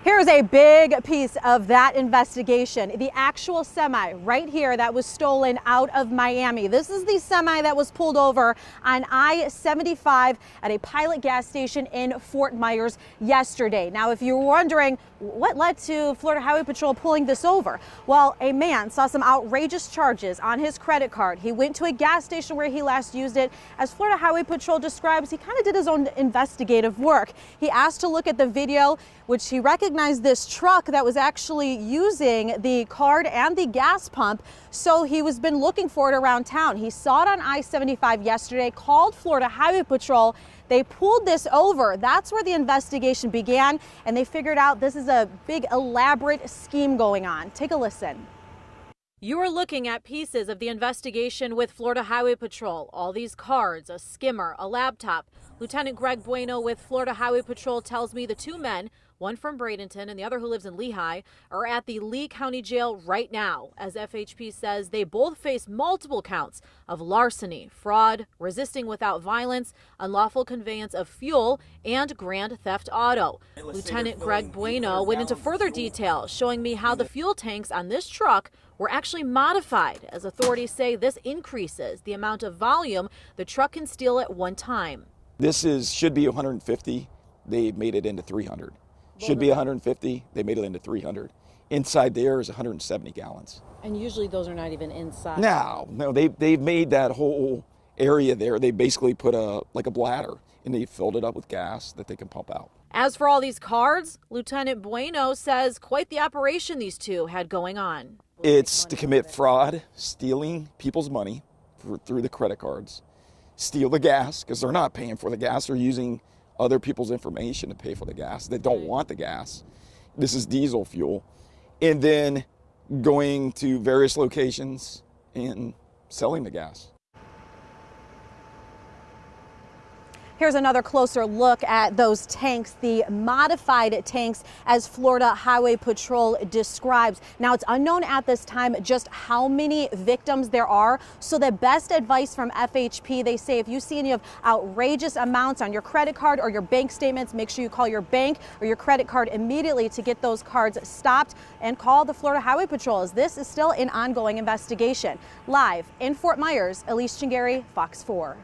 Here's a big piece of that investigation. The actual semi right here that was stolen out of Miami. This is the semi that was pulled over on I-75 at a Pilot gas station in Fort Myers yesterday. Now, if you're wondering what led to Florida Highway Patrol pulling this over, well, a man saw some outrageous charges on his credit card. He went to a gas station where he last used it. As Florida Highway Patrol describes, he kind of did his own investigative work. He asked to look at the video, which he recognized this truck that was actually using the card and the gas pump. So he was been looking for it around town. He saw it on I-75 yesterday, called Florida Highway Patrol. They pulled this over. That's where the investigation began, and they figured out this is a big elaborate scheme going on. Take a listen. You are looking at pieces of the investigation with Florida Highway Patrol. All these cards, a skimmer, a laptop. Lieutenant Greg Bueno with Florida Highway Patrol tells me the two men, one from Bradenton and the other who lives in Lehigh, are at the Lee County Jail right now. As FHP says, they both face multiple counts of larceny, fraud, resisting without violence, unlawful conveyance of fuel, and grand theft auto. Lieutenant Greg Bueno went into further detail, showing me how the fuel tanks on this truck were actually modified, as authorities say this increases the amount of volume the truck can steal at one time. Should be 150. They made it into 300. Should be 150. They made it into 300. Inside there is 170 gallons. And usually those are not even inside. No, they've made that whole area there. They basically put like a bladder, and they filled it up with gas that they can pump out. As for all these cards, Lieutenant Bueno says quite the operation these two had going on. It's to commit fraud, stealing people's money through the credit cards, steal the gas because they're not paying for the gas. They're using other people's information to pay for the gas. They don't want the gas. This is diesel fuel. And then going to various locations and selling the gas. Here's another closer look at those tanks, the modified tanks, as Florida Highway Patrol describes. Now, it's unknown at this time just how many victims there are. So the best advice from FHP, they say if you see any of outrageous amounts on your credit card or your bank statements, make sure you call your bank or your credit card immediately to get those cards stopped, and call the Florida Highway Patrol, as this is still an ongoing investigation. Live in Fort Myers, Elise Chingari, Fox 4.